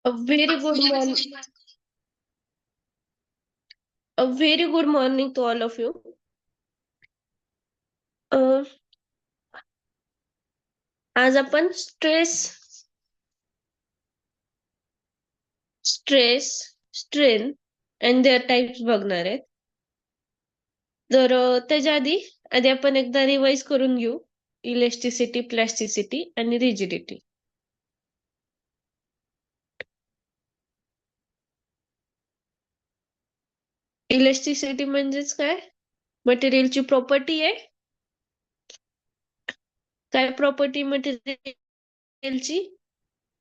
A very good morning. A very good morning to all of you. अ, आज आपण stress, strain and their types बघणार आहेत. तर त्याच्या आधी आपण एकदा रिवाइज करून घेऊ. इलेस्टिसिटी, प्लॅस्टिसिटी आणि रिजिडिटी. इलेस्टिसिटी म्हणजेच काय? मटेरियलची प्रॉपर्टी आहे. काय प्रॉपर्टी मटेरियलची?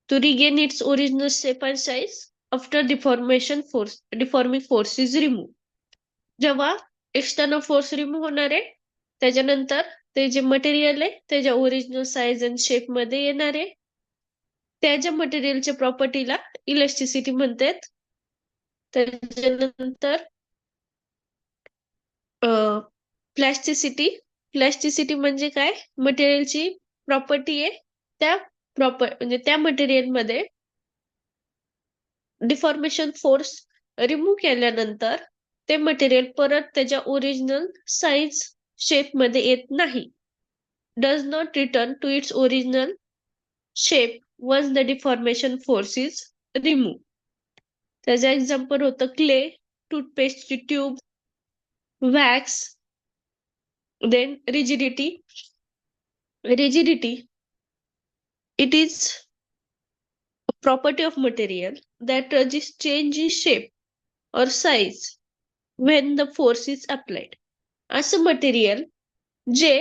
To regain its original shape and size after deforming force is remove. जेव्हा एक्सटर्नल फोर्स रिमूव्ह होणार आहे, त्याच्यानंतर ते जे मटेरियल आहे त्याच्या ओरिजिनल साईज अँड शेप मध्ये येणार आहे. त्याच्या मटेरियलच्या प्रॉपर्टीला इलेस्टिसिटी म्हणतात. त्याच्यानंतर प्लॅस्टिसिटी. प्लॅस्टिसिटी म्हणजे काय? मटेरियलची प्रॉपर्टी आहे. म्हणजे त्या मटेरियलमध्ये डिफॉर्मेशन फोर्स रिमूव्ह केल्यानंतर ते मटेरियल परत त्याच्या ओरिजिनल साईज शेप मध्ये येत नाही. Does not return to its original shape once the deformation force is remove. त्याचं एक्झाम्पल होतं क्ले, टूथपेस्टची tube, wax. Then rigidity. It is a property of material that resists change in shape or size when the force is applied. असं material जे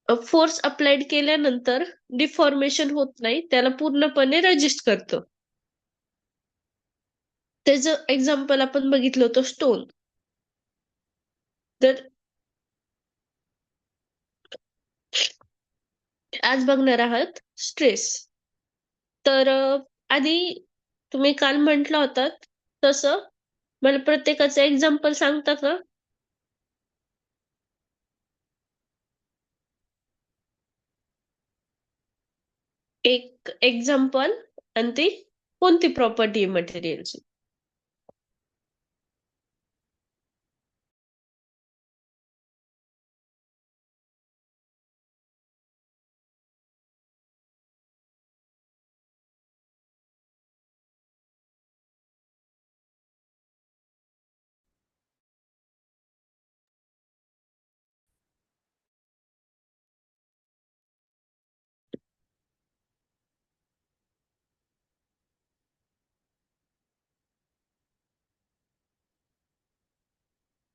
force applied केल्यानंतर deformation होत नाही, त्याला पूर्णपणे रेजिस्ट करतं. त्याचं एक्झाम्पल आपण बघितलं होतं स्टोन. तर आज बघणार आहात स्ट्रेस. तर आधी तुम्ही काल म्हटलं होतात तसं मला प्रत्येकाचं एक्झाम्पल सांगता का? एक एक्झाम्पल आणि ती कोणती प्रॉपर्टी आहे मटेरियलची?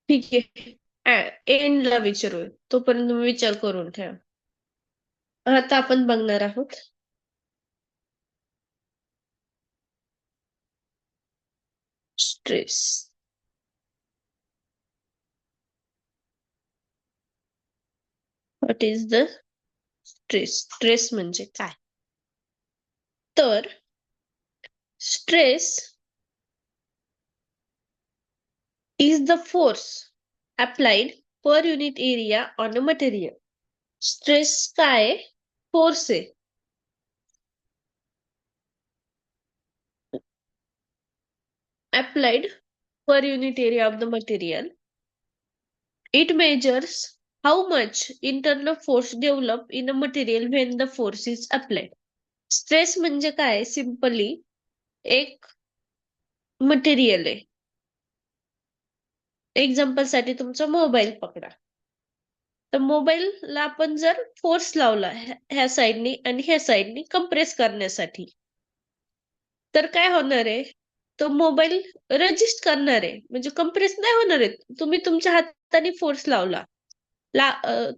ठीक आहे, एंडला विचारूया. तोपर्यंत तुम्ही विचार करून ठेवा. आता आपण बघणार आहोत stress. What is the stress? Stress म्हणजे काय? तर stress is the force applied per unit area on a material. Stress काय? फोर्स आहे. Applied per unit area of the material. It measures how much internal force develop in a material when the force is applied. Stress म्हणजे काय? Simply एक material आहे. Example साठी तुमचा mobile पकडा. तर मोबाईलला आपण जर फोर्स लावला ह्या साईडनी आणि ह्या साईडनी कम्प्रेस करण्यासाठी, तर काय होणार आहे? तो मोबाईल रजिस्ट करणार आहे, म्हणजे कम्प्रेस नाही होणार आहे. तुम्ही तुमच्या हाताने फोर्स लावला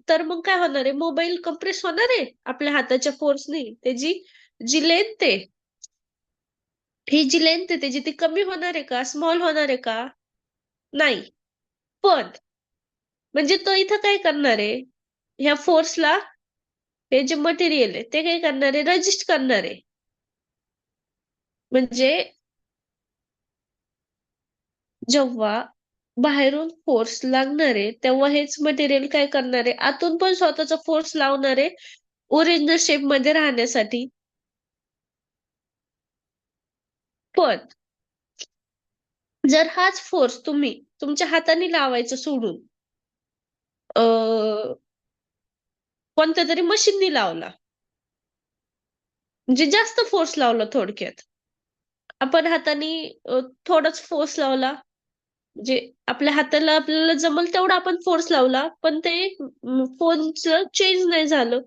तर मग काय होणार आहे? मोबाईल कम्प्रेस होणार आहे आपल्या हाताच्या फोर्सनी. त्याची जी लेंथ आहे, ही जी लेंथ आहे त्याची, ती कमी होणार आहे का? स्मॉल होणार आहे का? नाही. पण म्हणजे तो इथं काय करणार आहे? ह्या फोर्सला हे जे मटेरियल आहे ते काय करणार आहे? रजिस्ट करणार आहे. म्हणजे जेव्हा बाहेरून फोर्स लागणार आहे तेव्हा हेच मटेरियल काय करणार आहे? आतून पण स्वतःचा फोर्स लावणार आहे ओरिजिनल शेप मध्ये राहण्यासाठी. पण जर हाच फोर्स तुम्ही तुमच्या हाताने लावायचं सोडून कोणत्या तरी मशीननी लावला, म्हणजे जास्त फोर्स लावला थोडक्यात. आपण हाताने थोडाच फोर्स लावला, म्हणजे आपल्या हाताला आपल्याला जमल तेवढा आपण फोर्स लावला, पण ते फोनचं चेंज नाही झालं.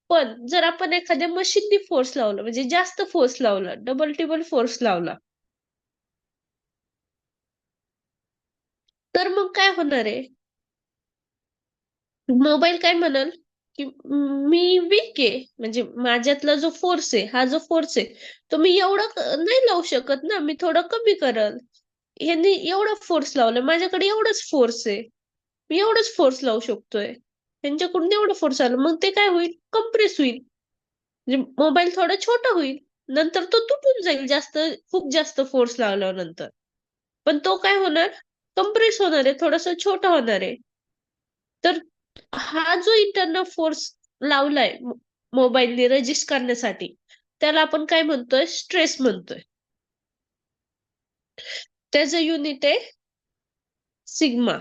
पण जर आपण एखाद्या मशीननी फोर्स लावला, म्हणजे जास्त फोर्स लावला, डबल टिबल फोर्स लावला, तर मग काय होणार आहे? मोबाईल काय म्हणल की मी वीक आहे, म्हणजे माझ्यातला जो फोर्स आहे, हा जो फोर्स आहे, तो मी एवढा नाही लावू शकत ना, मी थोडं कमी करल. ह्यांनी एवढा फोर्स लावला, माझ्याकडे एवढाच फोर्स आहे, मी एवढंच फोर्स लावू शकतोय. त्यांच्याकडून एवढं फोर्स आलं, मग ते काय होईल? कम्प्रेस होईल. म्हणजे मोबाईल थोडा छोटा होईल. नंतर तो तुटून जाईल जास्त, खूप जास्त फोर्स लावल्यानंतर. पण तो काय होणार? कम्प्रेस होणार आहे, थोडासा छोटा होणार आहे. तर हा जो इंटरनल फोर्स लावलाय मोबाईलने रजिस्ट करण्यासाठी, त्याला आपण काय म्हणतोय? स्ट्रेस म्हणतोय. त्याचं युनिट आहे सिग्मा.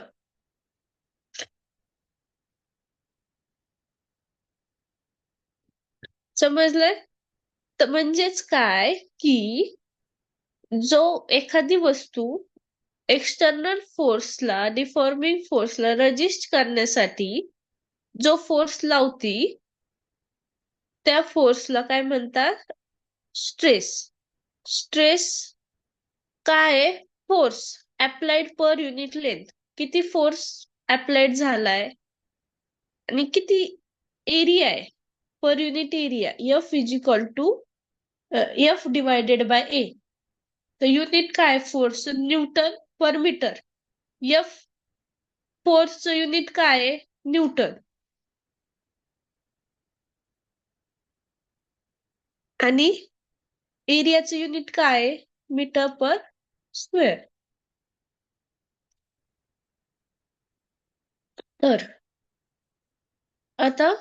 समजलंय? तर म्हणजेच काय की जो एखादी वस्तू एक्सटर्नल फोर्सला, डिफॉर्मिंग फोर्सला रजिस्ट करण्यासाठी जो फोर्स लावती, त्या फोर्सला काय म्हणतात? स्ट्रेस. स्ट्रेस काय आहे? Force applied per unit length. किती फोर्स अप्लाइड झालाय आणि किती एरिया आहे per unit area. F is equal to F divided by A. तर युनिट काय? Force newton per metre. F फोर्सचं युनिट काय आहे? न्यूटन. आणि एरियाचं युनिट काय आहे? Metre per square. तर आता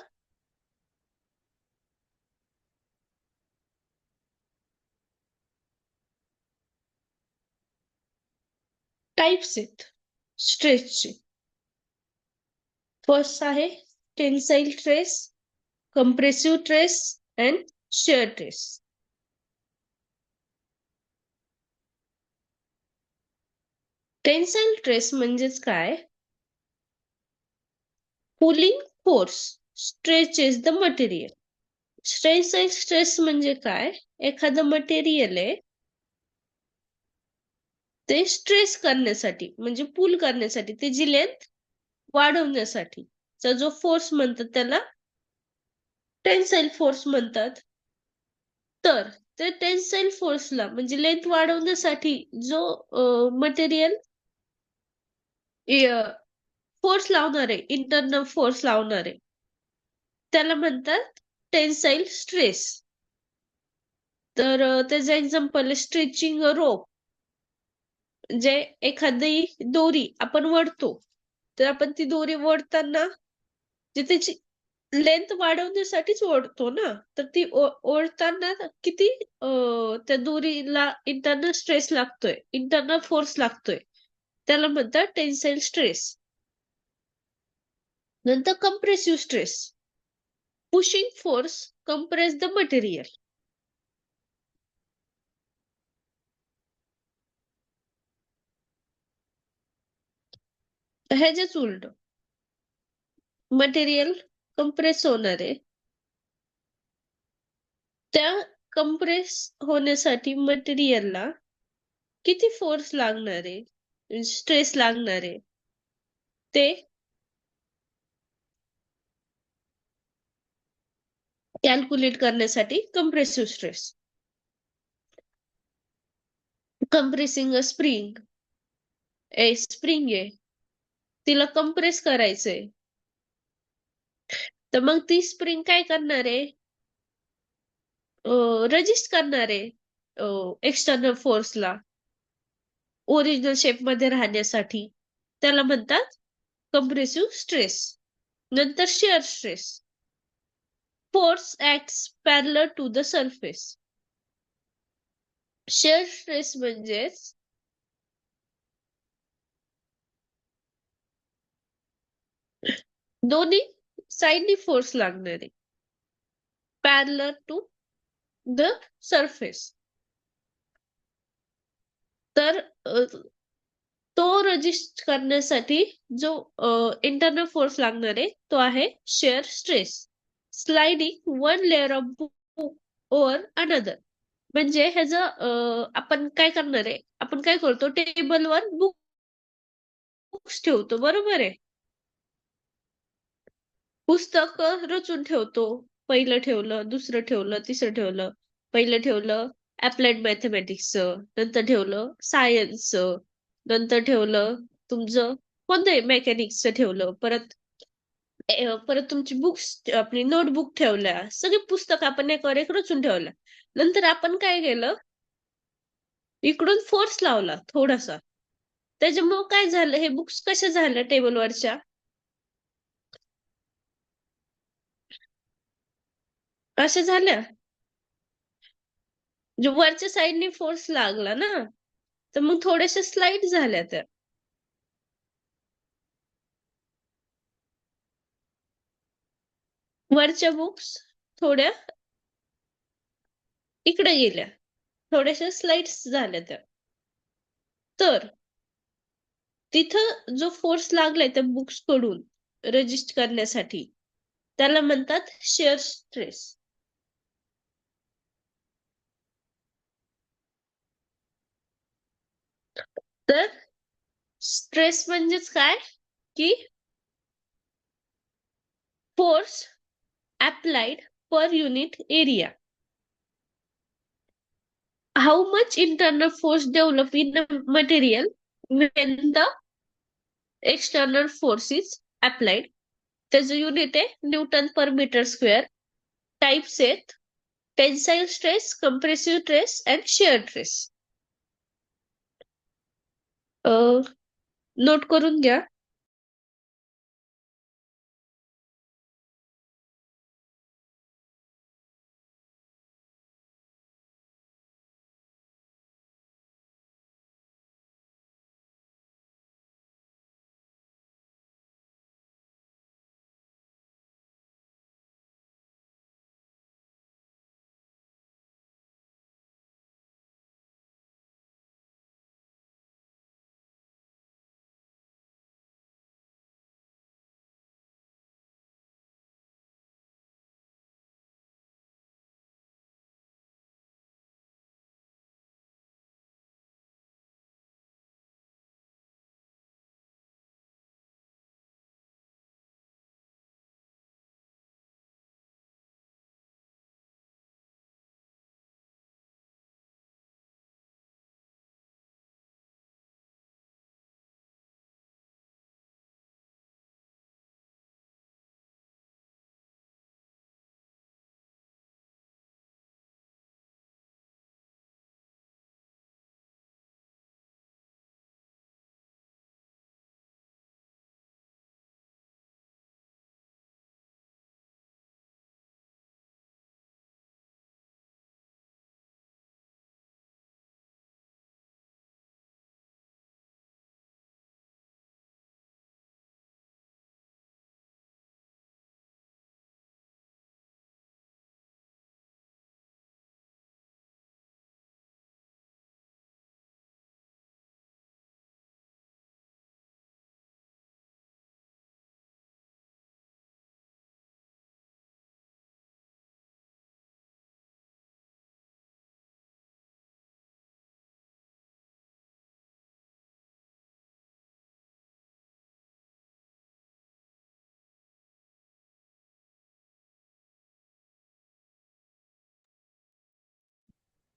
टाइप्स आहेत स्ट्रेसचे. फर्स्ट आहे tensile stress, compressive stress and shear stress. Tensile stress म्हणजेच काय? Pulling force stretches the material. Tensile stress म्हणजे काय? एखादं मटेरियल आहे, ते स्ट्रेस करण्यासाठी, म्हणजे पुल करण्यासाठी, त्याची लेंथ वाढवण्यासाठी चा जो फोर्स म्हणतात त्याला टेन्साईल फोर्स म्हणतात. तर ते टेन्साईल फोर्सला, म्हणजे लेंथ वाढवण्यासाठी जो मटेरियल फोर्स लावणार आहे, इंटरनल फोर्स लावणार आहे, त्याला म्हणतात टेन्साईल स्ट्रेस. तर त्याचं एक्झाम्पल आहे स्ट्रेचिंग अ रोप. जे एखादी दोरी आपण वडतो, तर आपण ती दोरी वडताना जे त्याची लेंथ वाढवण्यासाठीच ओढतो ना, तर ती ओढताना किती त्या दोरीला इंटरनल स्ट्रेस लागतोय, इंटरनल फोर्स लागतोय, त्याला म्हणतात टेन्साईल स्ट्रेस. नंतर compressive stress. Pushing force compress the material. ह्याच्याच उलट, मटेरियल कंप्रेस होणार आहे, त्या कंप्रेस होण्यासाठी मटेरियलला किती फोर्स लागणार आहे, स्ट्रेस लागणार आहे, ते कॅल्क्युलेट करण्यासाठी कंप्रेसिव्ह स्ट्रेस. कंप्रेसिंग अ स्प्रिंग. स्प्रिंग आहे, तिला कंप्रेस करायचंय, तर मग ती स्प्रिंग काय करणार आहे? रजिस्ट करणार आहे एक्सटर्नल फोर्सला, ओरिजिनल शेप मध्ये राहण्यासाठी. त्याला म्हणतात कंप्रेसिव्ह स्ट्रेस. नंतर shear stress. Force acts parallel to the surface. Shear stress म्हणजेच दोन्ही साईडनी फोर्स लागणारे पॅरलर टू द सरफेस. तर तो रजिस्ट करण्यासाठी जो इंटरनल फोर्स लागणार आहे तो आहे share stress. Sliding one layer of book over another. म्हणजे ह्याचं आपण काय करणार आहे, आपण काय करतो टेबलवर बुक्स ठेवतो, बरोबर आहे. पुस्तक रचून ठेवतो. पहिलं ठेवलं, दुसरं ठेवलं, तिसरं ठेवलं. पहिलं ठेवलं अप्लाइड मॅथमॅटिक्सचं, नंतर ठेवलं सायन्सचं, नंतर ठेवलं तुमचं कोणतंही मेकॅनिक्सचं ठेवलं. परत तुमची बुक्स आपली नोटबुक ठेवल्या. सगळी पुस्तक आपण एकावर एक रचून ठेवल्या. नंतर आपण काय केलं, इकडून फोर्स लावला थोडासा. त्याच्यामुळे काय झालं, हे बुक्स कशा झाल्या टेबलवरच्या, अशा झाल्या. जो वरच्या साईडने फोर्स लागला ना, तर मग थोड्याशा स्लाइड झाल्या त्या. वरच्या बुक्स थोड्या इकडे गेल्या, थोड्याशा स्लाइड्स झाल्या त्या. तर तिथं जो फोर्स लागलाय त्या बुक्स कडून रजिस्ट करण्यासाठी, त्याला म्हणतात शेअर स्ट्रेस. तर स्ट्रेस म्हणजेच काय की force applied per unit area. How much internal force develop in a material when the external force is applied. त्याचं युनिट आहे Newton per metre square. Types आहेत tensile stress, compressive stress and shear stress. Note करून घ्या.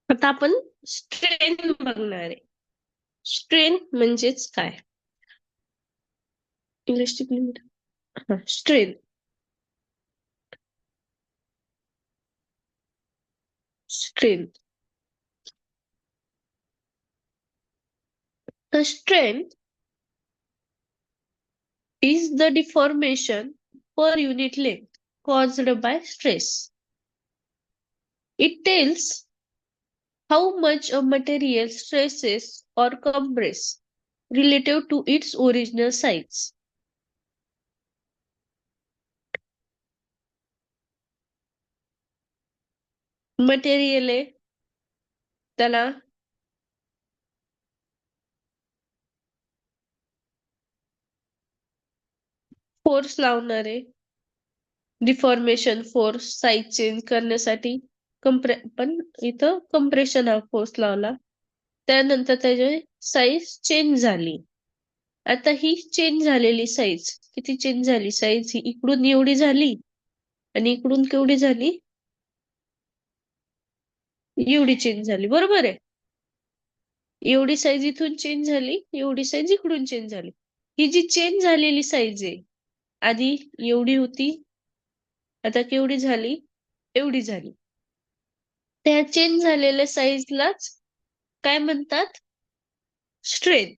आता आपण strain बघणार आहे. Strain म्हणजेच काय, English strain. Strain, a strain is the deformation per unit length caused by stress. It tells How much a material stresses or compresses relative to its original size. Material आहे त्याला force लावणार आहे, deformation force size change करण्यासाठी पण इथं compression हा force लावला, त्यानंतर त्याची साईज चेंज झाली. आता ही चेंज झालेली साईज किती चेंज झाली? साईज ही इकडून एवढी झाली आणि इकडून केवढी झाली? एवढी चेंज झाली, बरोबर आहे. एवढी साईज इथून चेंज झाली, एवढी साईज इकडून चेंज झाली. ही जी चेंज झालेली साईज आहे, आधी एवढी होती, आता केवढी झाली? एवढी झाली. त्या चेंज झालेल्या साईजलाच काय म्हणतात? Strain.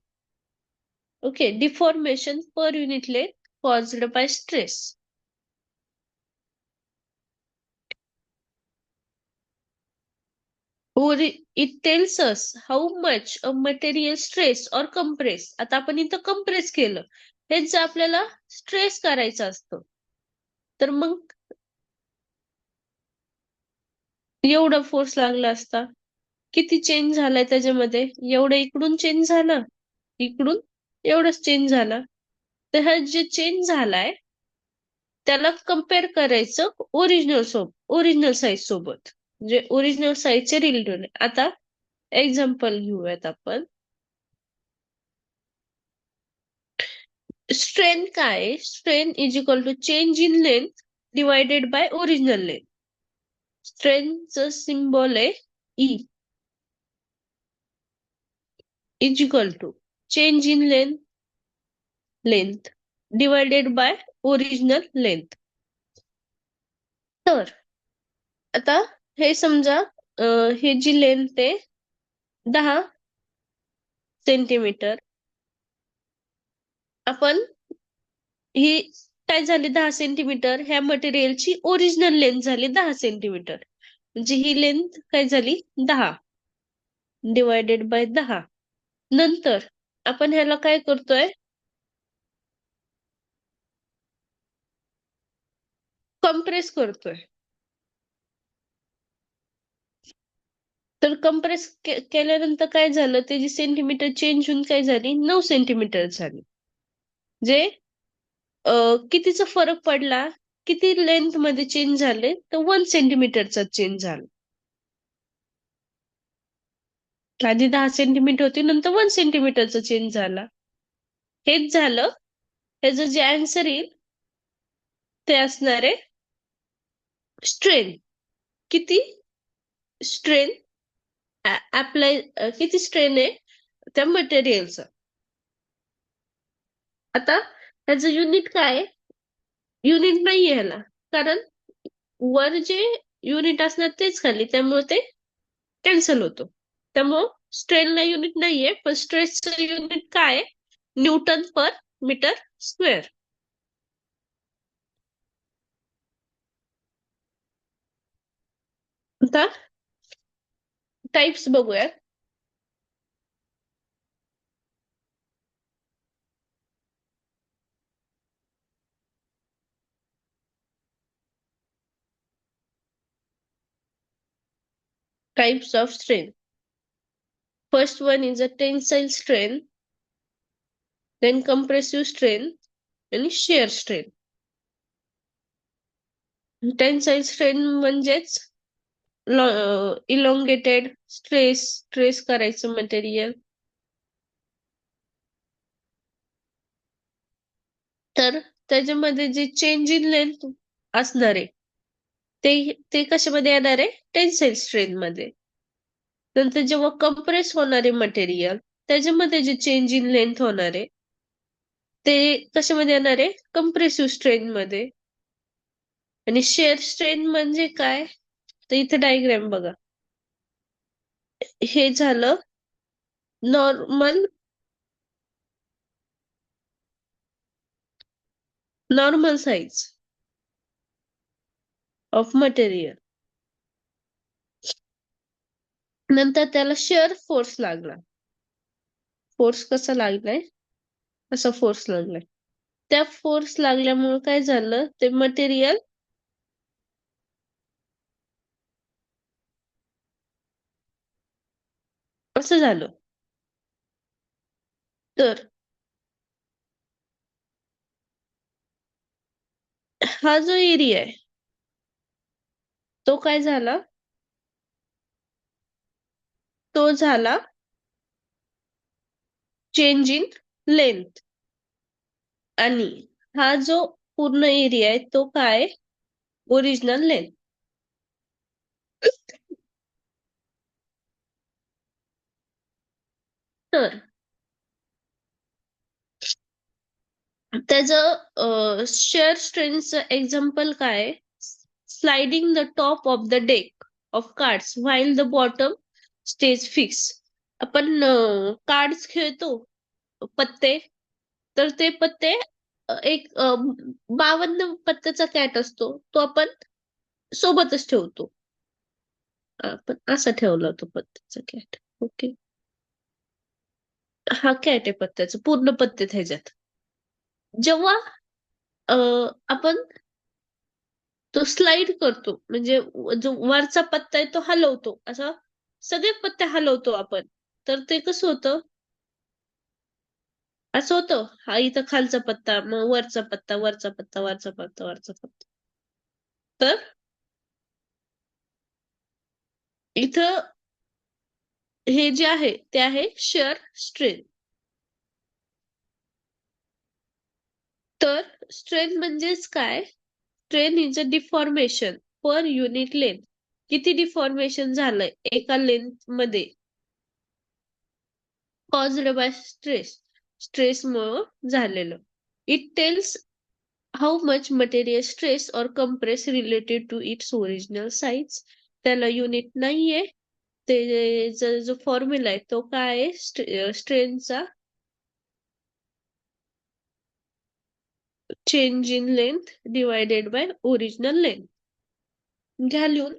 Okay, deformation per unit length caused by stress. Or it tells us how much a material stress or compress. आता आपण इथं compress केलं, हेच जर आपल्याला स्ट्रेस करायचं असतं तर मग एवढा फोर्स लागला असता. किती चेंज झालाय त्याच्यामध्ये? एवढं इकडून चेंज झाला, इकडून एवढंच चेंज झाला. तर हा जे चेंज झालाय त्याला कम्पेअर करायचं ओरिजिनल साईज सोबत, म्हणजे ओरिजिनल साईजचे रिलेटेड. आता एक्झाम्पल घेऊयात आपण. स्ट्रेन काय? Strain is equal to change in length divided by original length. स्ट्रेनचं सिम्बॉल आहे E, is equal to change in length divided by original length. तर आता हे समजा हे जी लेंथ आहे 10 सेंटीमीटर, आपण ही काय झाली 10 सेंटीमीटर, ह्या मटेरियलची ओरिजिनल लेंथ झाली 10 सेंटीमीटर, म्हणजे ही लेंथ काय झाली 10 डिवायडेड बाय 10. नंतर आपण ह्याला काय करतोय? कम्प्रेस करतोय. तर कम्प्रेस केल्यानंतर काय झालं? त्याची सेंटीमीटर चेंज होऊन काय झाली? 9 सेंटीमीटर झाली. जे कितीचा फरक पडला? किती लेंथ मध्ये चेंज झाले? तर 1 सेंटीमीटरचा चेंज झाला. आधी 10 सेंटीमीटर होती, नंतर 1 सेंटीमीटरचा चेंज झाला. हेच झालं. ह्याचं जे आन्सर येईल ते असणार आहे स्ट्रेन. किती स्ट्रेन अप्लाय, किती स्ट्रेन आहे त्या मटेरियलचं. आता ह्याचं युनिट काय? युनिट नाहीये ह्याला, कारण वर जे युनिट असणार तेच खाली, त्यामुळे ते कॅन्सल होतो. त्यामुळं स्ट्रेनला युनिट नाहीये, पण स्ट्रेसचं युनिट काय? Newton per metre square. आता टाइप्स बघूया. Types of strain. First one is a tensile strain, then compressive strain आणि shear strain. टेन्साईल स्ट्रेन म्हणजेच इलॉंगेटेड स्ट्रेस करायचं मटेरियल. तर त्याच्यामध्ये जे चेंज इन लेंथ असणार आहे ते कशामध्ये येणार आहे? टेन्साईल स्ट्रेन मध्ये. नंतर जेव्हा कम्प्रेस होणारे मटेरियल त्याच्यामध्ये जे चेंज इन लेंथ होणार आहे ते कशामध्ये येणार आहे? कम्प्रेसिव्ह स्ट्रेन मध्ये. आणि शेअर स्ट्रेन म्हणजे काय? तर इथे डायग्राम बघा. हे झालं नॉर्मल साइज ऑफ मटेरियल. नंतर त्याला शेअर फोर्स लागला. फोर्स कसा लागलाय? असा फोर्स लागलाय. त्या फोर्स लागल्यामुळे काय झालं? ते मटेरियल असं झालं. तर हा जो एरिया आहे तो काय झाला? तो झाला चेंज इन लेंथ. आणि हा जो पूर्ण एरिया आहे तो काय? Original length. तर त्याचं शेअर स्ट्रेंथचं एक्झाम्पल काय? Sliding the top of the deck of cards while the bottom stage fix. आपण कार्ड्स खेळतो, पत्ते. तर ते पत्ते एक 52 पत्त्याचा कॅट असतो, तो आपण सोबतच ठेवतो. आपण असा ठेवला तो पत्त्याचा कॅट. ओके. हा कॅट आहे पत्त्याचं, पूर्ण पत्ते ह्याच्यात. जेव्हा अ, आपण तो स्लाइड करतो, म्हणजे जो वरचा पत्ता आहे तो हलवतो, असं सगळे पत्ते हलवतो आपण. तर ते कसं होतं? असं होतं. हा इथं खालचा पत्ता, मग वरचा पत्ता, वरचा पत्ता, वरचा पत्ता, वरचा पत्ता. तर इथं हे जे आहे ते आहे शेअर स्ट्रेन. तर स्ट्रेन म्हणजेच काय? Strain is a deformation per unit length. किती डिफॉर्मेशन झालंय एका लेंथ मध्ये कॉज्ड बाय स्ट्रेस. स्ट्रेसमुळं झालेलं. It tells how much material stress और compress related to its original size. त्याला युनिट नाहीये. ते जो फॉर्म्युला आहे तो काय आहे? स्ट्रेनचा change in length divided by original length. घ्या लिहून.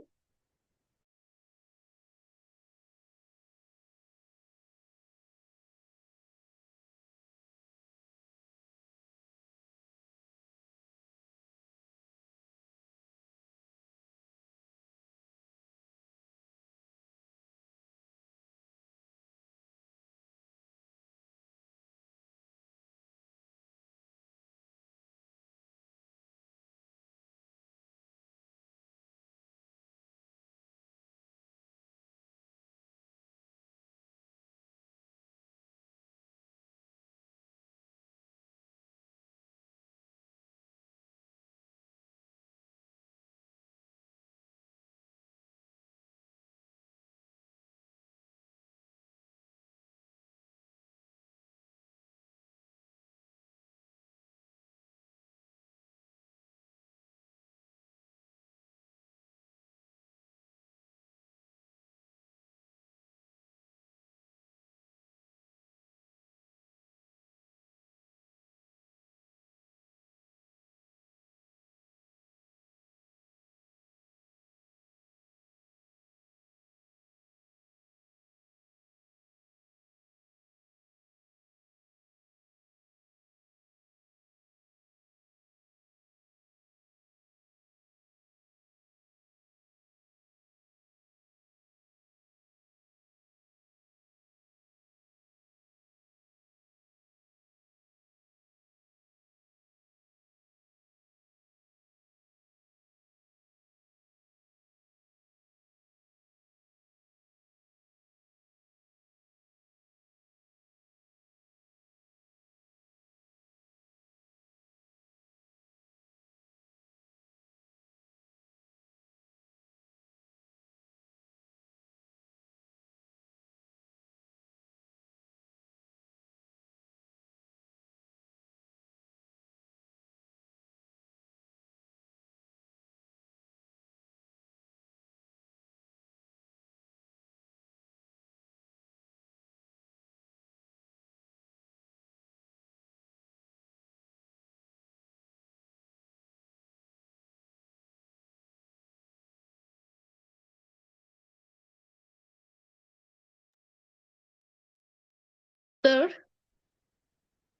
तर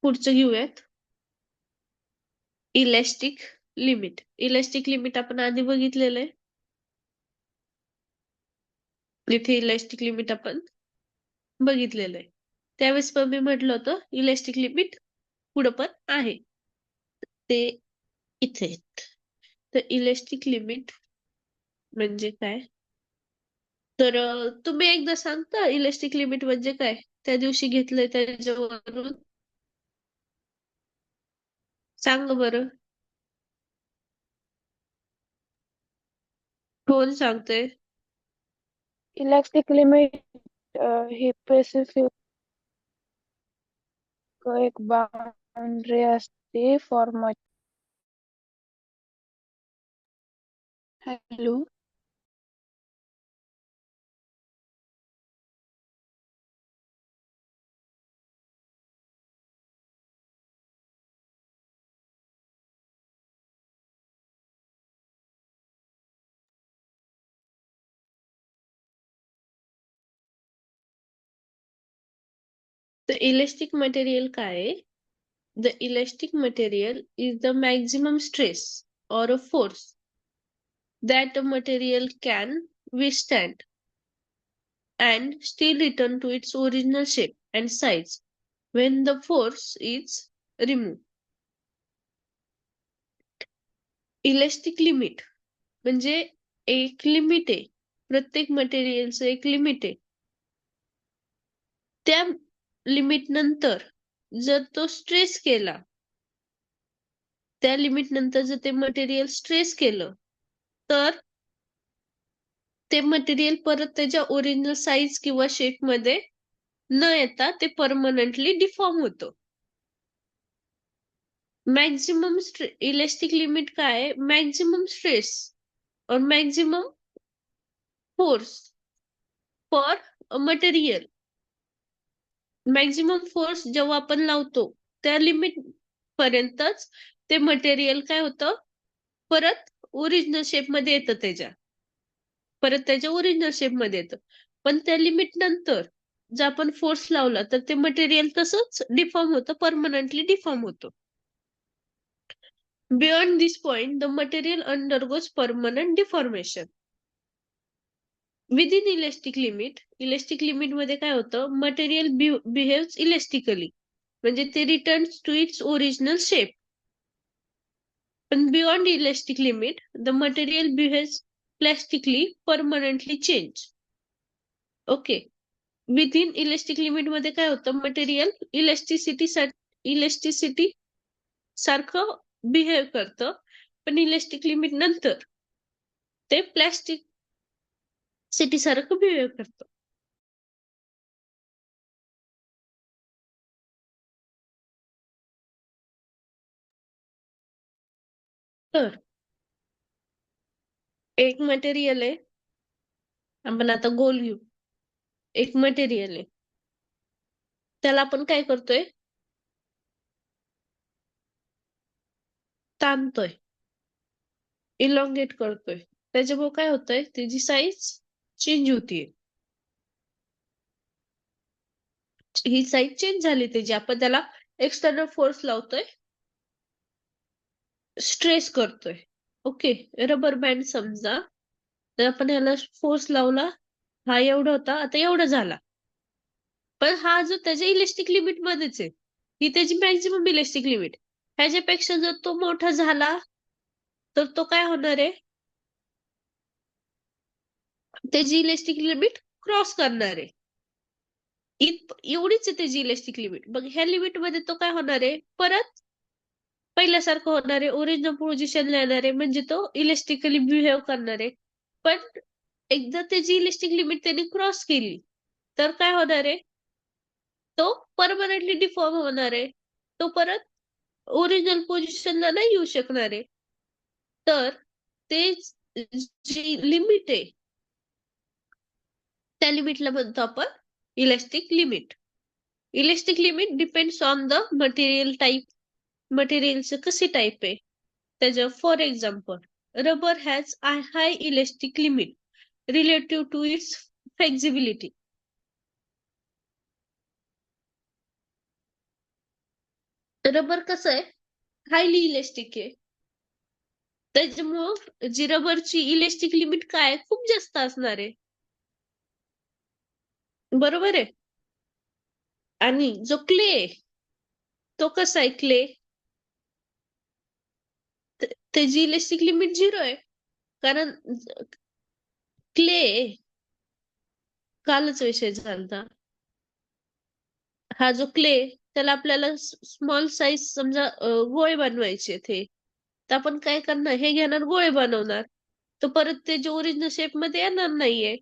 पुढचं घेऊयात इलॅस्टिक लिमिट. इलॅस्टिक लिमिट आपण आधी बघितलेलं आहे. इथे इलॅस्टिक लिमिट आपण बघितलेलं आहे. त्यावेळेस पण मी म्हटलं होतं इलॅस्टिक लिमिट पुढं पण आहे. ते इथे तर इलॅस्टिक लिमिट म्हणजे काय? तर तुम्ही एकदा सांगता इलॅस्टिक लिमिट म्हणजे काय? त्या दिवशी घेतलंय त्याच्यावरून सांग बरं. कोण सांगतंय? इलेक्ट्रिक लिमिट ही स्पेसिफिक एक बाउंड्री असते फॉर हॅलो. तर इलॅस्टिक मटेरियल काय आहे? The elastic material is the maximum stress or a force that a material can withstand and still return to its original shape and size when the force is removed. Elastic limit म्हणजे एक limit आहे. प्रत्येक मटेरियलचं एक limit आहे. त्या limit नंतर जर तो स्ट्रेस केला, त्या लिमिट नंतर जर ते मटेरियल स्ट्रेस केलं, तर ते मटेरियल परत त्याच्या ओरिजिनल साईज किंवा शेप मध्ये न येता ते परमनंटली डिफॉर्म होतं. मॅक्झिमम इलॅस्टिक लिमिट काय आहे? मॅक्झिमम स्ट्रेस और maximum force for material. Maximum force जेव्हा आपण लावतो त्या लिमिट पर्यंतच ते मटेरियल काय होतं, परत ओरिजिनल शेप मध्ये येतं, त्याच्या ओरिजिनल शेप मध्ये येतं. पण त्या लिमिट नंतर जर आपण फोर्स लावला तर ते मटेरियल तसंच डिफॉर्म होतं, परमनंटली डिफॉर्म होतं. Beyond this point the material undergoes permanent deformation. Within elastic limit मध्ये काय होतं, मटेरियल बिहेव्स इलॅस्टिकली म्हणजे ते returns to its original shape. पण beyond elastic limit the material behaves plastically permanently change. Okay. Within elastic limit मध्ये काय होतं, material elasticity सारखं बिहेव करतं, पण इलॅस्टिक लिमिट नंतर ते प्लॅस्टिक सिटी सारखं बिहेव करतं. तर एक मटेरियल आहे, आपण आता गोल घेऊ. एक मटेरियल आहे, त्याला आपण काय करतोय, ताणतोय, इलॉंगेट करतोय. त्याच्यामुळे काय होतंय, त्याची साईज चेंज होतीये. ही साईज चेंज झाली त्याची. आपण त्याला एक्सटर्नल फोर्स लावतोय, स्ट्रेस करतोय. ओके. रबर बँड समजा, तर आपण याला फोर्स लावला, हा एवढा होता, आता एवढा झाला. पण हा जो त्याच्या इलॅस्टिक लिमिट मध्येच आहे, ही त्याची मॅक्झिमम इलॅस्टिक लिमिट. ह्याच्यापेक्षा जर तो मोठा झाला तर तो काय होणार आहे, त्याची इलॅस्टिक लिमिट क्रॉस करणार आहे. एवढीच आहे त्याची इलॅस्टिक लिमिट. मग ह्या लिमिट मध्ये तो काय होणार आहे, परत पहिल्यासारखं होणार आहे, ओरिजिनल पोझिशनला येणार आहे, म्हणजे तो इलॅस्टिकली बिहेव करणार आहे. पण एकदा त्याची इलॅस्टिक लिमिट त्याने क्रॉस केली तर काय होणार आहे, तो परमनंटली डिफॉर्म होणार आहे. तो परत ओरिजिनल पोझिशनला नाही येऊ शकणार आहे. तर ते जी लिमिट आहे, त्या लिमिटला म्हणतो आपण elastic limit. Elastic limit depends on the material type. मटेरियलचं कसे टाईप आहे त्याच्या. For example, rubber has high elastic limit relative to its flexibility. Rubber कसं आहे, हायली इलेस्टिक आहे. त्याच्यामुळं जी रबरची इलेस्टिक लिमिट काय आहे, खूप जास्त असणार आहे. बरोबर आहे. आणि जो क्ले आहे, तो कसा आहे क्ले? त्याची इलेस्टिक लिमिट 0 आहे. कारण क्ले कालच विषय झालता. हा जो क्ले त्याला आपल्याला स्मॉल साईज समजा गोळे बनवायचे ते. तर आपण काय करणार, हे घेणार गोळे बनवणार. तर परत ते जे ओरिजिनल शेप मध्ये येणार नाहीये.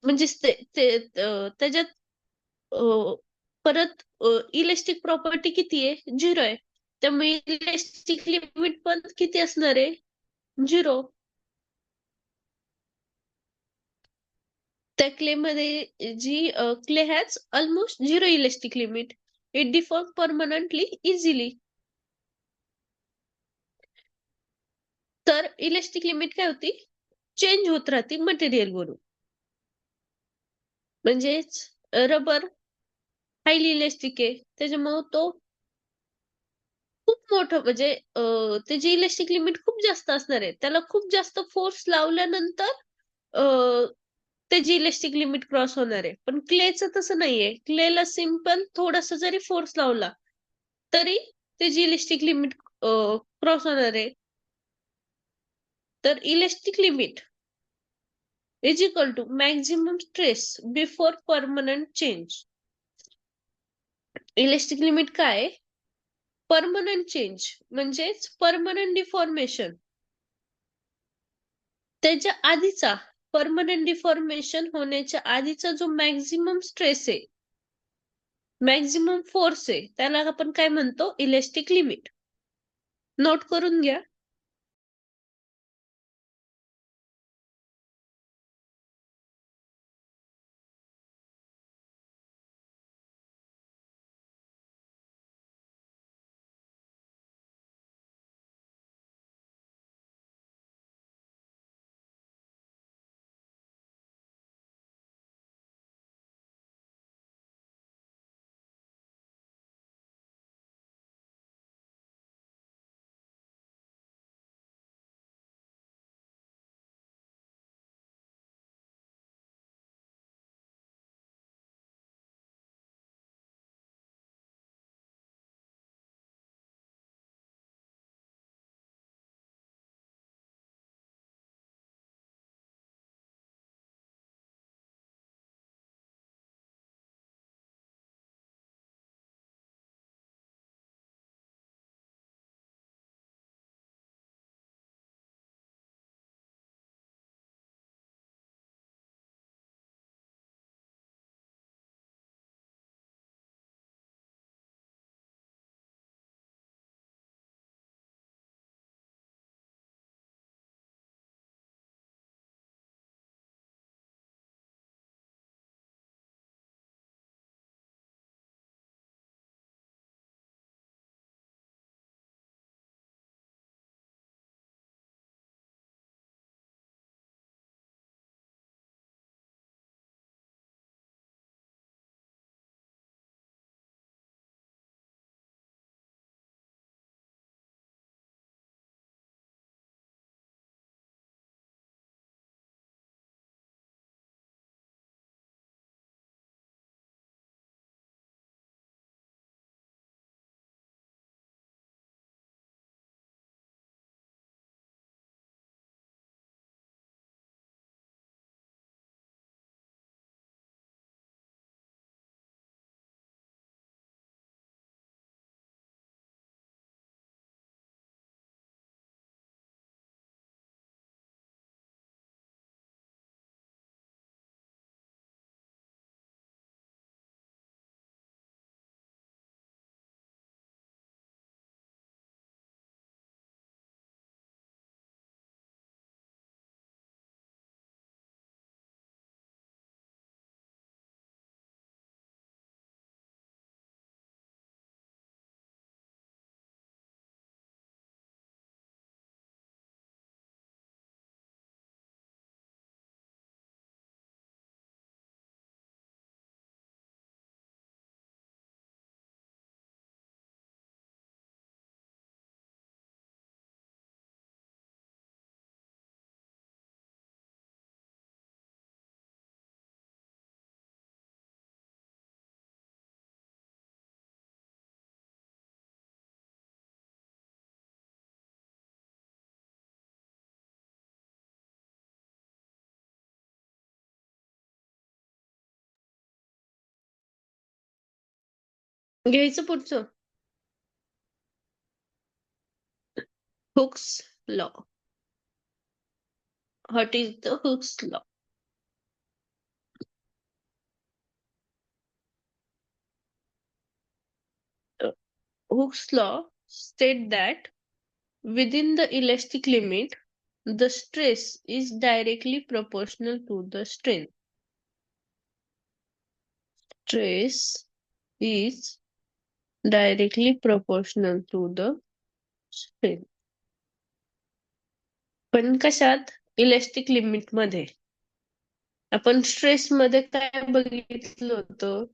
म्हणजेच ते ते त्याच्यात परत इलेस्टिक प्रॉपर्टी किती आहे? 0 आहे. त्यामुळे इलेस्टिक लिमिट पण किती असणार आहे? 0. त्या क्ले मध्ये जी clay has almost 0 elastic limit. It deform permanently easily. तर इलेस्टिक लिमिट काय होती? चेंज होत राहते मटेरियल वरून. म्हणजेच रबर हायली इलेस्टिक आहे. त्याच्यामुळे तो खूप मोठं म्हणजे त्याची इलेस्टिक लिमिट खूप जास्त असणार आहे. त्याला खूप जास्त फोर्स लावल्यानंतर अ, त्याची इलेस्टिक लिमिट क्रॉस होणार आहे. पण क्लेचं तसं नाहीये. क्लेला सिंपल थोडासा जरी फोर्स लावला, तरी त्याची इलेस्टिक लिमिट क्रॉस होणार आहे. तर elastic limit is equal to maximum stress before permanent change. Elastic limit काय आहे? परमनंट चेंज म्हणजेच परमनंट डिफॉर्मेशन. त्याच्या आधीचा परमनंट डिफॉर्मेशन होण्याच्या आधीचा जो मॅक्झिमम स्ट्रेस आहे, मॅक्झिमम फोर्स आहे, त्याला आपण काय म्हणतो? Elastic limit. नोट करून घ्या. घ्यायचं पुढचं. Hooke's law. What is the Hooke's law? Hooke's law state that within the elastic limit, the stress is directly proportional to the strain. Stress is directly proportional to the strain. पण कशात? Elastic limit मध्ये. आपण stress मध्ये काय बघितलं होतं?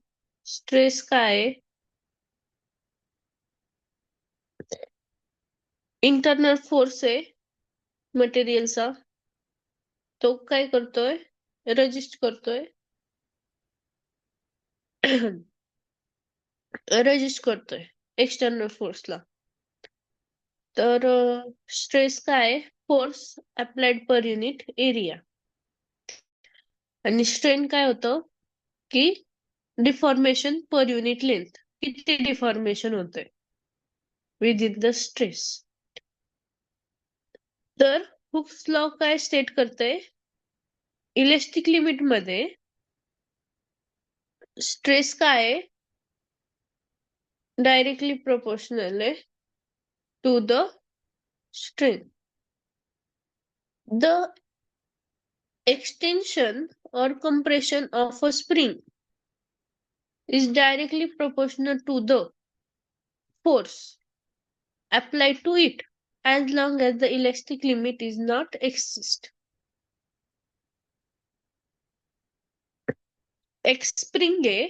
Stress काय? Internal force आहे मटेरियलचा. तो काय करतोय? रेजिस्ट करतोय. रेजिस्ट करतोय एक्सटर्नल फोर्सला. तर स्ट्रेस काय? Force applied per unit area. आणि स्ट्रेन काय होतं? की डिफॉर्मेशन पर युनिट लेंथ. किती डिफॉर्मेशन होतंय विथ इन द स्ट्रेस. तर हुक्स लॉ काय स्टेट करतंय? इलेस्टिक लिमिट मध्ये स्ट्रेस काय आहे? डायरेक्टली प्रोपोर्शनल आहे to the strain. The extension or compression of a spring is directly proportional to the force applied to it as long as the elastic limit is not exist. एक spring आहे,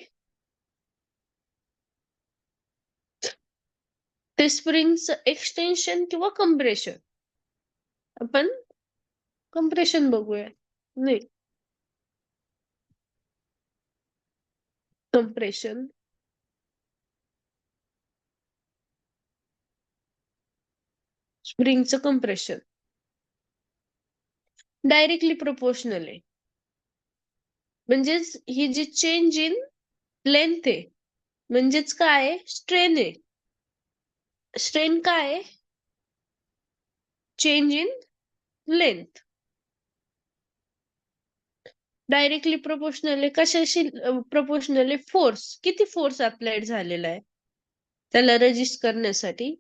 ते स्प्रिंगचं extension किंवा compression. आपण compression बघूया. नाही, compression. स्प्रिंगचं compression directly proportional आहे. म्हणजेच ही जी change in length आहे, म्हणजेच काय? स्ट्रेन आहे. स्ट्रेन काय? Change in length. Directly proportional आहे. कशाशी प्रोपोर्शनल आहे? फोर्स. किती फोर्स अप्लाइड झालेला आहे त्याला रेजिस्ट करण्यासाठी.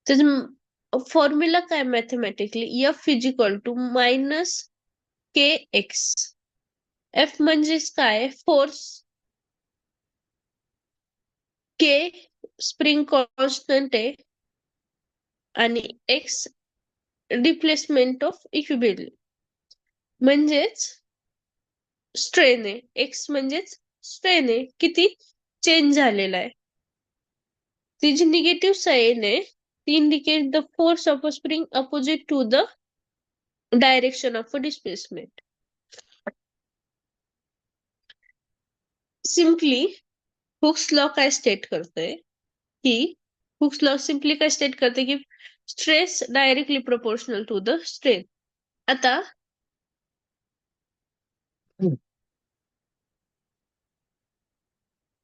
त्याचं फॉर्म्युला काय mathematically? F is equal to minus K X. F म्हणजेच काय? फोर्स. के स्प्रिंग कॉन्स्टंट आहे आणि एक्स डिप्लेसमेंट ऑफ इक्विलिब्रियम म्हणजेच स्ट्रेन आहे. एक्स म्हणजेच स्ट्रेन आहे. किती चेंज झालेला आहे. ती जी निगेटिव्ह साइन आहे ती indicate the force of a spring opposite to the direction of a displacement. Simply Hooke's law काय स्टेट करतोय की हुक्स लॉ सिम्पली काय स्टेट करते की stress directly proportional to the strain. आता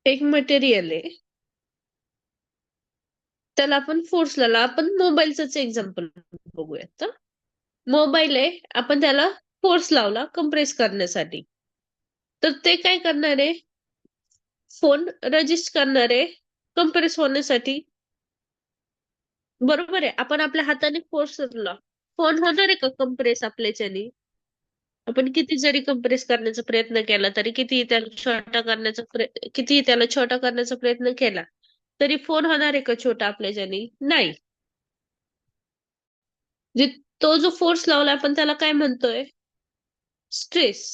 एक मटेरियल आहे, त्याला आपण फोर्स लावला. आपण मोबाईलच एक्झाम्पल बघूयात. मोबाईल आहे, आपण त्याला फोर्स लावला कम्प्रेस करण्यासाठी. तर ते काय करणार आहे? फोन रजिस्ट करणार आहे कम्प्रेस होण्यासाठी. बरोबर आहे. आपण आपल्या हाताने फोर्स लावला, फोन होणार आहे का कम्प्रेस आपल्याच्याने? आपण किती जरी कम्प्रेस करण्याचा प्रयत्न केला तरी, किती त्याला छोटा करण्याचा प्रयत्न केला तरी फोन होणार आहे का छोटा आपल्याच्याने? नाही. जे तो जो फोर्स लावला आपण त्याला काय म्हणतोय? स्ट्रेस.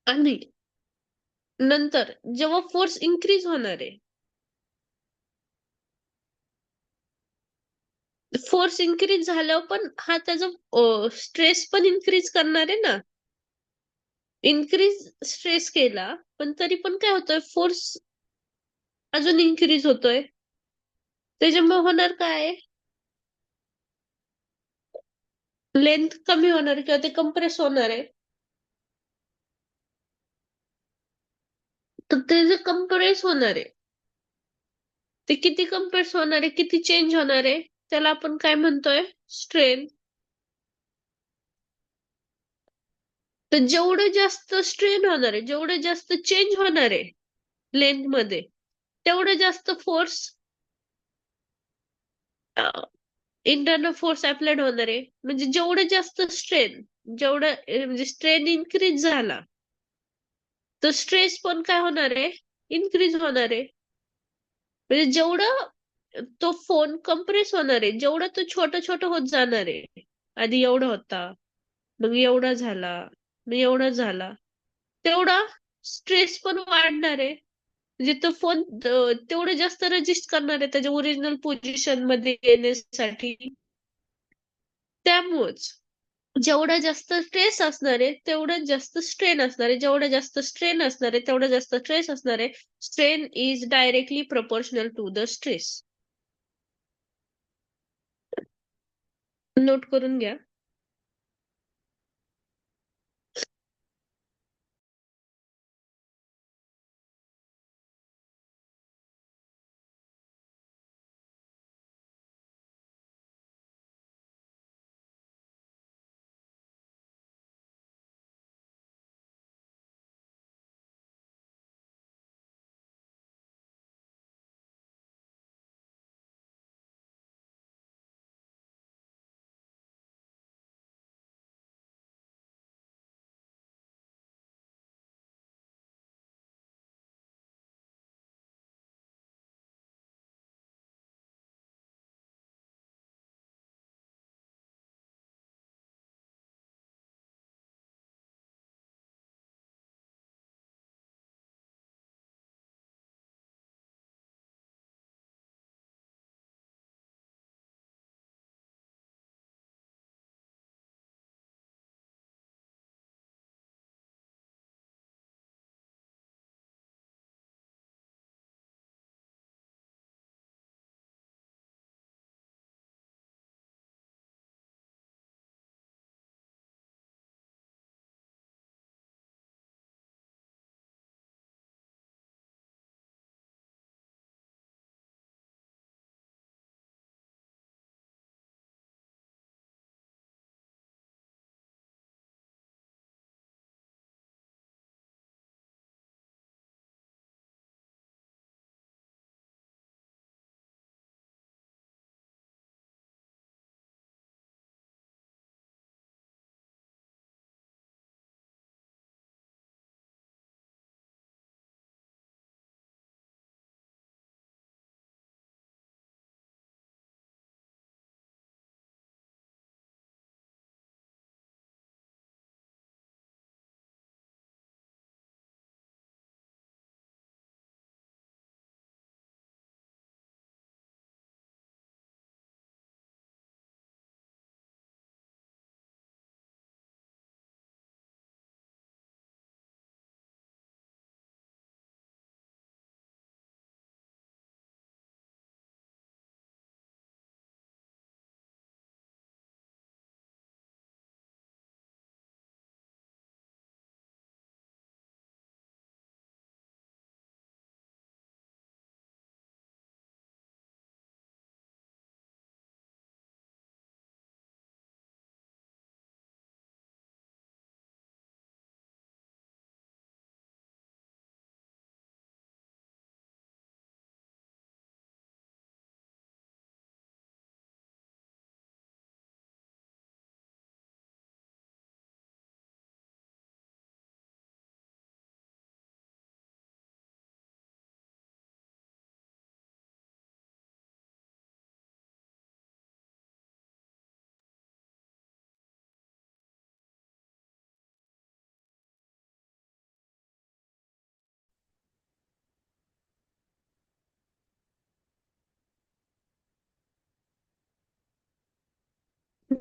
आणि नंतर जेव्हा फोर्स इन्क्रीज होणार आहे, फोर्स इन्क्रीज झाल्यावर पण हा त्याचा स्ट्रेस पण इन्क्रीज करणार आहे ना. इन्क्रीज स्ट्रेस केला पण तरी पण काय होतोय? फोर्स अजून इन्क्रीज होतोय. त्याच्यामुळे होणार काय? लेंथ कमी होणार किंवा ते कम्प्रेस होणार आहे. तर ते जे कम्प्रेस होणार आहे ते किती कम्प्रेस होणार आहे, किती चेंज होणार आहे, त्याला आपण काय म्हणतोय? स्ट्रेन. तर जेवढं जास्त स्ट्रेन होणार आहे, जेवढं जास्त चेंज होणार आहे लेंथ मध्ये, तेवढं जास्त फोर्स, इंटरनल फोर्स अप्लाइड होणार आहे. म्हणजे जेवढं जास्त स्ट्रेन, जेवढं म्हणजे स्ट्रेन इन्क्रीज झाला, तर स्ट्रेस पण काय होणार आहे? इन्क्रीज होणार आहे. म्हणजे जेवढं तो फोन कम्प्रेस होणार आहे, जेवढं तो छोटं छोटं होत जाणार आहे. आधी एवढा होता, मग एवढा झाला, मग एवढा झाला, तेवढा स्ट्रेस पण वाढणार आहे. म्हणजे तो फोन तेवढं जास्त रेजिस्ट करणार आहे त्याच्या ओरिजिनल पोझिशन मध्ये येण्यासाठी. त्यामुळेच जेवढा जास्त स्ट्रेस असणार आहे तेवढं जास्त स्ट्रेन असणार आहे, जेवढा जास्त स्ट्रेन असणार आहे तेवढा जास्त स्ट्रेस असणार आहे. Strain is directly proportional to the stress. Note करून घ्या.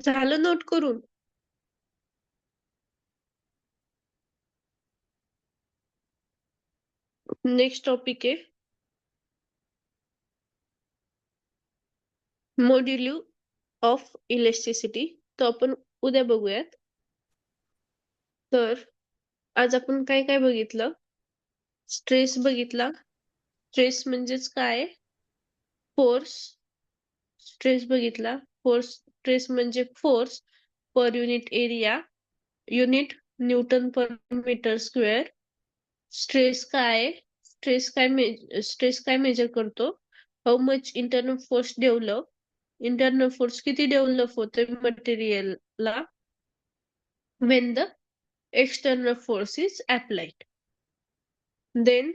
झालं नोट करून? नेक्स्ट टॉपिक आहे मॉड्यूल्यू ऑफ इलेस्टिसिटी. तो आपण उद्या बघूयात. तर आज आपण काय काय बघितलं? स्ट्रेस बघितला. स्ट्रेस म्हणजेच काय? फोर्स. स्ट्रेस बघितला. स्ट्रेस म्हणजे force per unit area, unit newton per metre square. Stress काय? स्ट्रेस काय मेजर करतो? How much internal force develop. Internal force किती डेव्हलप होते मटेरियलला when the external force is applied. Then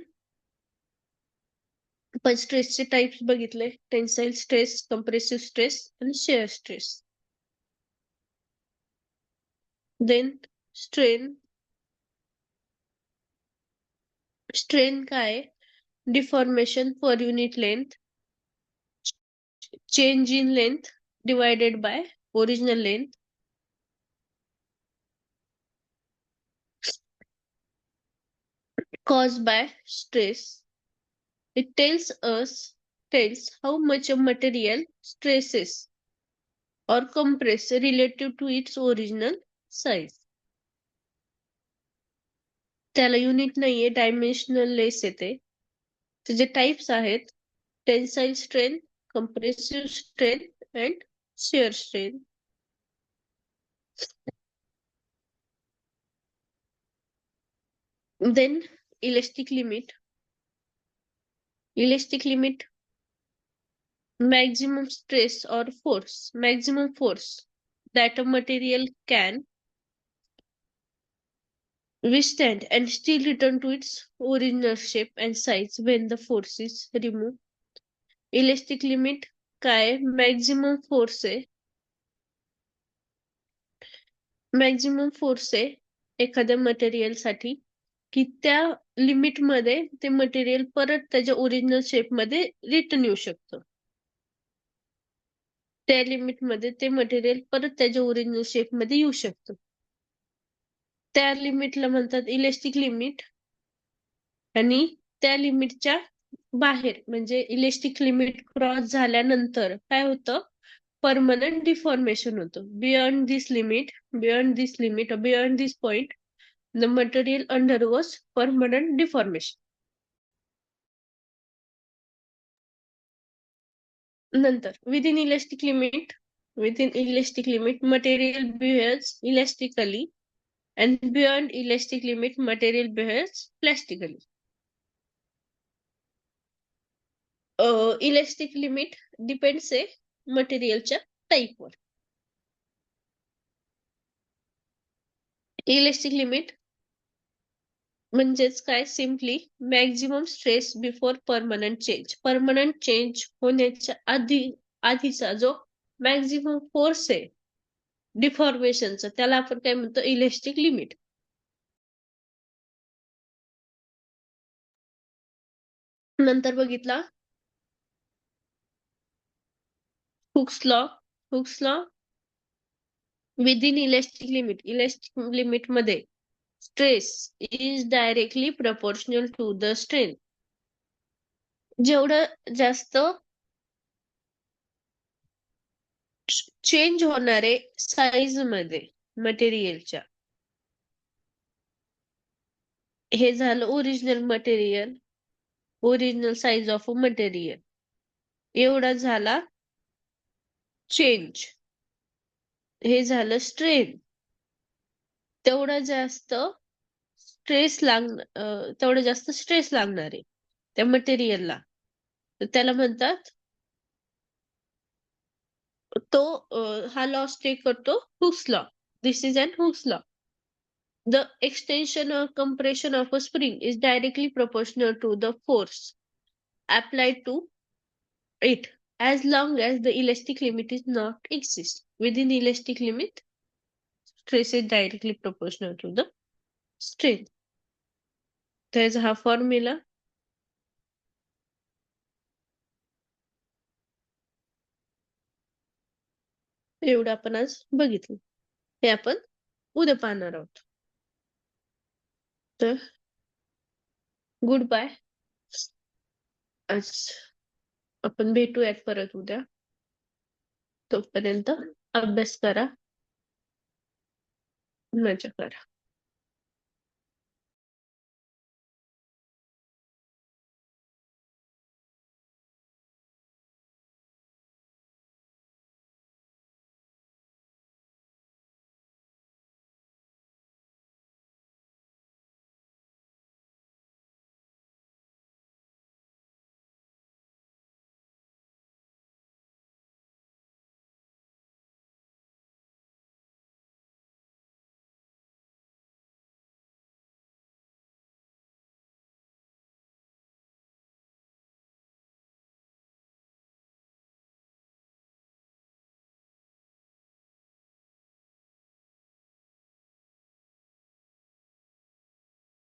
आपण स्ट्रेसचे टाइप्स बघितले. टेन्साईल स्ट्रेस, कंप्रेसिव्ह स्ट्रेस आणि shear stress. Then strain. Strain काय? Deformation per unit length, change in length divided by original length. Caused by stress. It tells how much a material stresses or compress relative to its original size. त्याला unit नाहीये, dimensionless येते. त्याचे types आहेत tensile strain, compressive strain and shear strain. Then elastic limit. Elastic limit, maximum stress or maximum force that a material can withstand and still return to its original shape and size when the force is removed. Elastic limit काय? Maximum force आहे. Maximum force आहे एखाद्या material साठी की त्या limit मध्ये ते material परत त्याच्या ओरिजिनल शेप मध्ये रिटर्न येऊ शकतं. त्या लिमिट मध्ये ते मटेरियल परत त्याच्या ओरिजिनल शेप मध्ये येऊ शकतं. त्या लिमिटला म्हणतात इलेस्टिक लिमिट. आणि त्या लिमिटच्या बाहेर म्हणजे इलेस्टिक लिमिट क्रॉस झाल्यानंतर काय होतं? परमनंट डिफॉर्मेशन होतं. Beyond this limit beyond this point the material undergoes permanent deformation. नंतर within elastic limit material behaves elastically and beyond elastic limit material behaves plastically. Elastic limit depends मटेरियलच्या टाईपवर. Elastic limit म्हणजेच काय? Simply maximum stress before permanent change. Permanent change होण्याच्या आधीचा जो maximum force आहे डिफॉर्मेशनचा त्याला आपण काय म्हणतो? Elastic limit. नंतर बघितला Hooke's law. Within elastic limit मध्ये stress is directly proportional to the strain. जेवढं जास्त चेंज होणारे साईज मध्ये मटेरियलच्या, हे झालं original size of a material. एवढा झाला चेंज, हे झालं स्ट्रेन. तेवढं जास्त स्ट्रेस लागणार आहे त्या मटेरियलला, तर त्याला म्हणतात, हा लॉ स्टे करतो Hooke's law. This is an Hooke's law. The extension or compression of a spring is directly proportional to the force applied to it as long as the elastic limit is not exist. Within elastic limit, stress is directly proportional to the strain. There's हा formula. एवढं आपण आज बघितलं. हे आपण उद्या पाहणार आहोत. तर गुड बाय. आज आपण भेटूयात परत उद्या. तोपर्यंत अभ्यास करा, मजा करा.